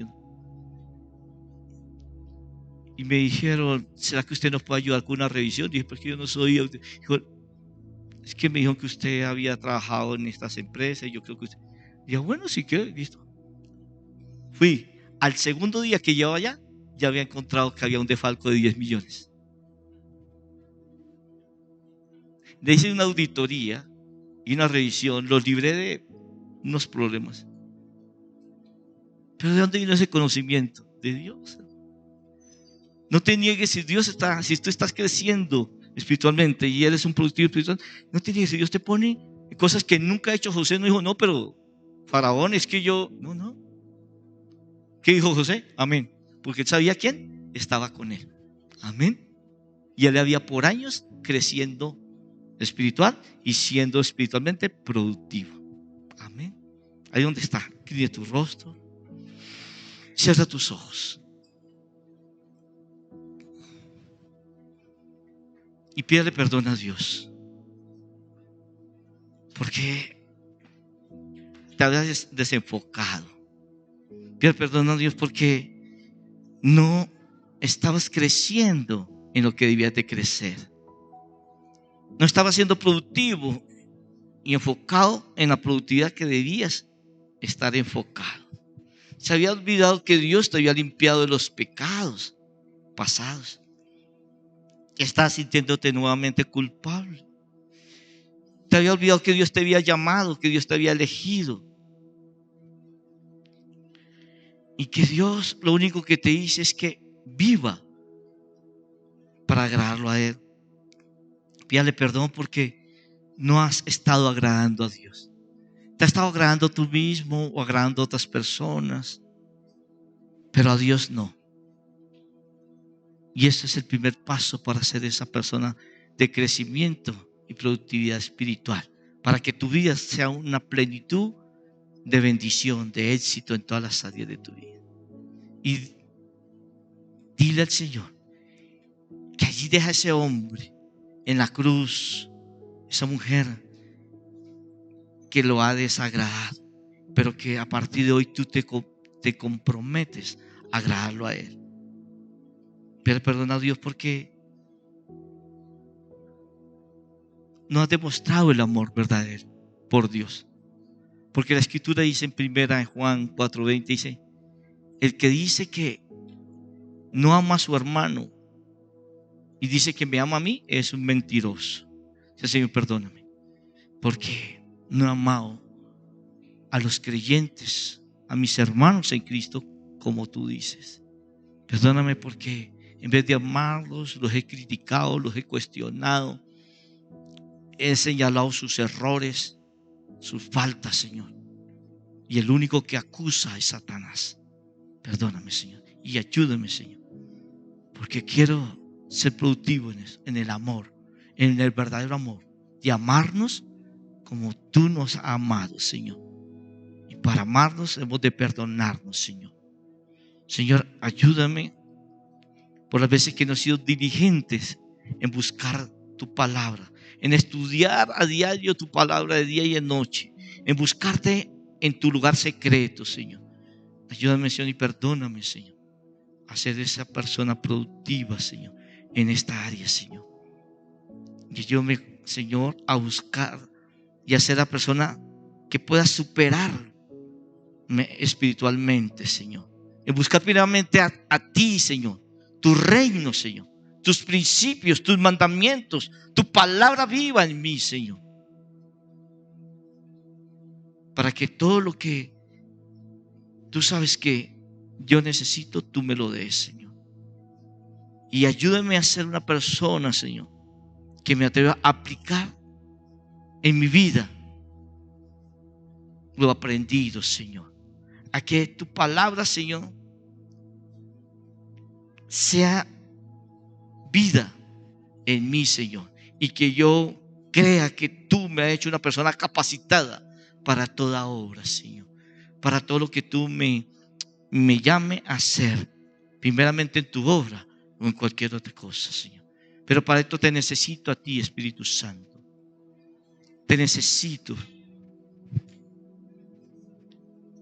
Y me dijeron, ¿será que usted nos puede ayudar con una revisión? Dije, porque yo no soy. Dijo, es que me dijeron que usted había trabajado en estas empresas y yo creo que usted. Dije, bueno, sí que, listo. Fui. Al segundo día que llevaba allá, ya había encontrado que había un defalco de 10 millones. Le hice una auditoría y una revisión, los libré de unos problemas. Pero ¿de dónde vino ese conocimiento? De Dios. No te niegues, si tú estás creciendo espiritualmente y eres un productivo espiritual, no te niegues, si Dios te pone cosas que nunca ha hecho. José no dijo, no, pero Faraón, es que yo, no. ¿Qué dijo José? Amén. Porque él sabía quién estaba con él. Amén. Y él había por años creciendo espiritual y siendo espiritualmente productivo. Amén. Ahí donde está, inclina tu rostro, cierra tus ojos y pídele perdón a Dios, porque te habías desenfocado. Pídele perdón a Dios porque no estabas creciendo en lo que debías de crecer. No estabas siendo productivo y enfocado en la productividad que debías estar enfocado. Se había olvidado que Dios te había limpiado de los pecados pasados. Estás sintiéndote nuevamente culpable. Te había olvidado que Dios te había llamado, que Dios te había elegido. Y que Dios lo único que te dice es que viva para agradarlo a Él. Pídale perdón porque no has estado agradando a Dios. Te has estado agradando tú mismo o agradando a otras personas, pero a Dios no. Y ese es el primer paso para ser esa persona de crecimiento y productividad espiritual, para que tu vida sea una plenitud de bendición, de éxito en todas las áreas de tu vida. Y dile al Señor que allí deja ese hombre en la cruz, esa mujer que lo ha desagradado, pero que a partir de hoy tú te comprometes a agradarlo a Él. Pero perdona a Dios porque no has demostrado el amor verdadero por Dios. Porque la Escritura dice en 1 Juan 4:20, dice, el que dice que no ama a su hermano y dice que me ama a mí es un mentiroso. Dice, Señor, perdóname, porque no he amado a los creyentes, a mis hermanos en Cristo, como tú dices. Perdóname porque en vez de amarlos, los he criticado, los he cuestionado, he señalado sus errores, sus faltas, Señor. Y el único que acusa es Satanás. Perdóname, Señor, y ayúdame, Señor, porque quiero ser productivo en el amor, en el verdadero amor, y amarnos como tú nos has amado, Señor. Y para amarnos hemos de perdonarnos, Señor. Señor, ayúdame por las veces que no he sido diligentes en buscar tu palabra, en estudiar a diario tu palabra de día y de noche, en buscarte en tu lugar secreto, Señor. Ayúdame, Señor, y perdóname, Señor, a ser esa persona productiva, Señor, en esta área, Señor. Y ayúdame, Señor, a buscar y a ser la persona que pueda superarme espiritualmente, Señor. En buscar primeramente a ti, Señor, tu reino, Señor, tus principios, tus mandamientos, tu palabra viva en mí, Señor. Para que todo lo que tú sabes que yo necesito, tú me lo des, Señor. Y ayúdame a ser una persona, Señor, que me atreva a aplicar en mi vida lo aprendido, Señor. A que tu palabra, Señor, sea vida en mí, Señor. Y que yo crea que tú me has hecho una persona capacitada para toda obra, Señor. Para todo lo que tú me llame a hacer. Primeramente en tu obra o en cualquier otra cosa, Señor. Pero para esto te necesito a ti, Espíritu Santo. Te necesito.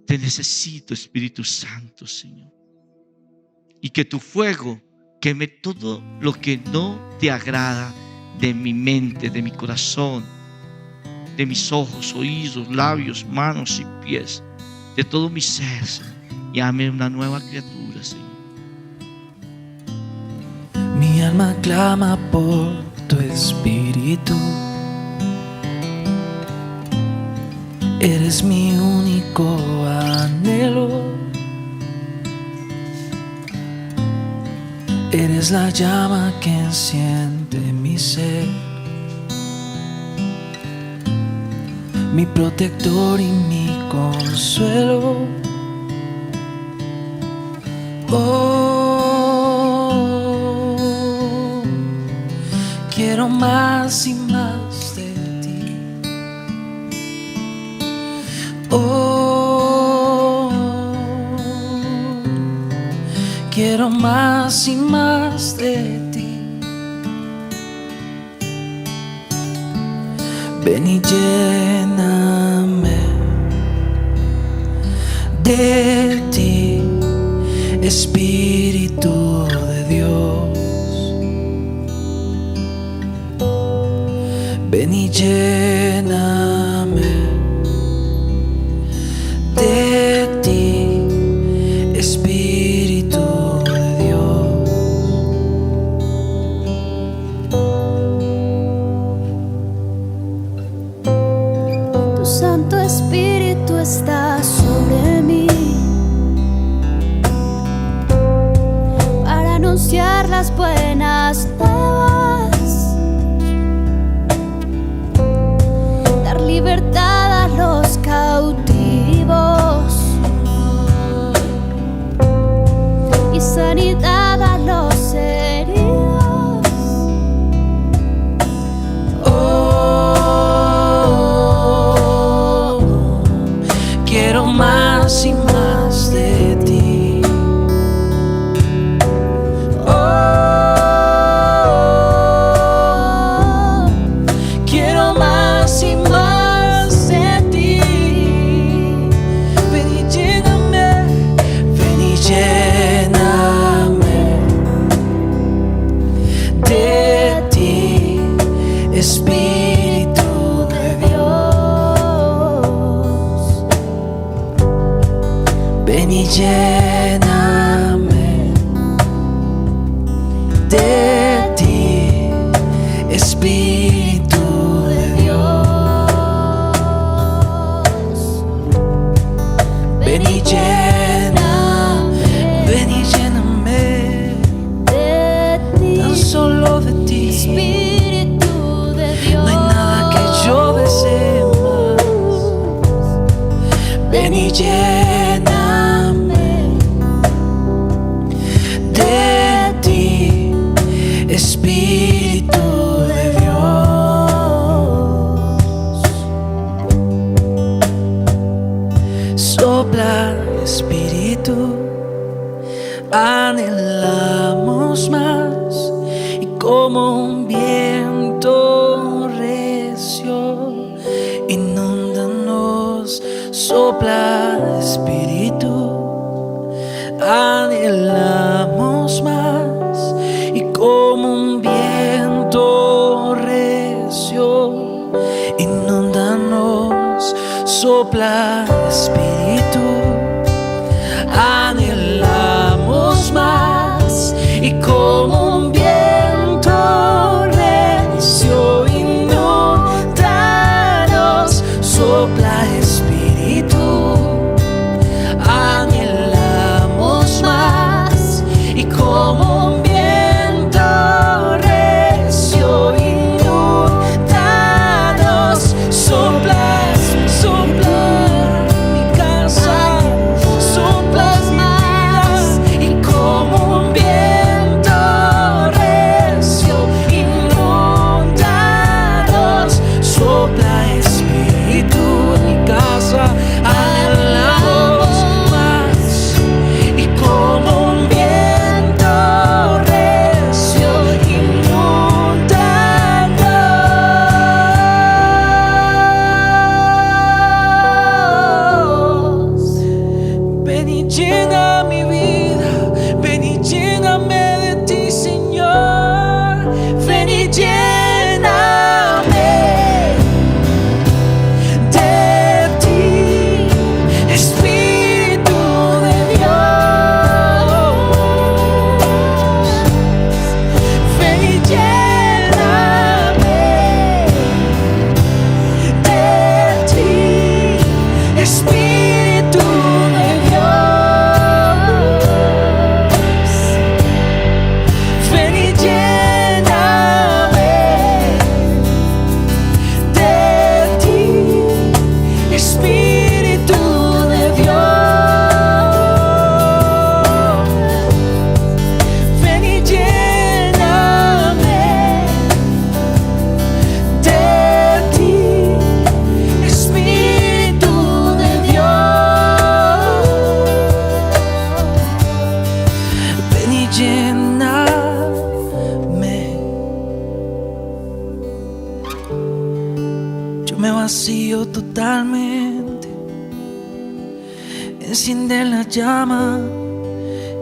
Te necesito, Espíritu Santo, Señor. Y que tu fuego queme todo lo que no te agrada de mi mente, de mi corazón, de mis ojos, oídos, labios, manos y pies, de todo mi ser, Señor. Y hazme una nueva criatura, Señor. Mi alma clama por tu espíritu. Eres mi único anhelo. Eres la llama que enciende mi ser, mi protector y mi consuelo. Oh, quiero más y más de ti. Oh, quiero más y más de ti. Ven y lléname de ti, Espíritu de Dios. Ven y lléname de ti, Espíritu de Dios. Tu Santo Espíritu está sobre mí para anunciar las buenas nuevas, dar libertad a los cautivos y sanidad a los heridos. Oh, quiero más y más de ti. Oh, quiero más y más de ti. Ven y lléname, ven y lléname de ti, Espíritu de Dios, ven y lléname de ti, Espíritu de Dios, ven y lléname, ven y lléname de ti, tan solo de ti. Espíritu de Dios. No hay nada que yo desee más. Ven y lléname de ti, Espíritu de Dios. Sopla, Espíritu, anhelamos más, y como un Sopla, Espíritu, anhelamos más, y como un viento recio, inúndanos. Sopla, Espíritu, anhelamos más, y como un viento recio, inúndanos. Sopla, Espíritu, anhelamos más, y como un viento recio, inúndanos. Sopla, sopla mi casa, soplas más, y como un viento recio, inúndanos. Sopla, Espíritu, mi casa, anhelamos más, y como un viento recio, inúndanos. Ven y llena mi vida, ven y lléname de ti, Señor. Ven y lléname de ti, Espíritu de Dios. Ven y lléname de ti, Espíritu de Dios. Ven y lléname de ti, Espíritu de Dios. Ven y lléname de ti, Espíritu de Dios. Ven y lléname. Yo me vacío totalmente. Enciende la llama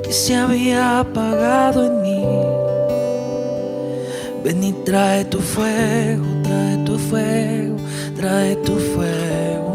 que se había apagado en mí. Ven y trae tu fuego, trae tu fuego, trae tu fuego.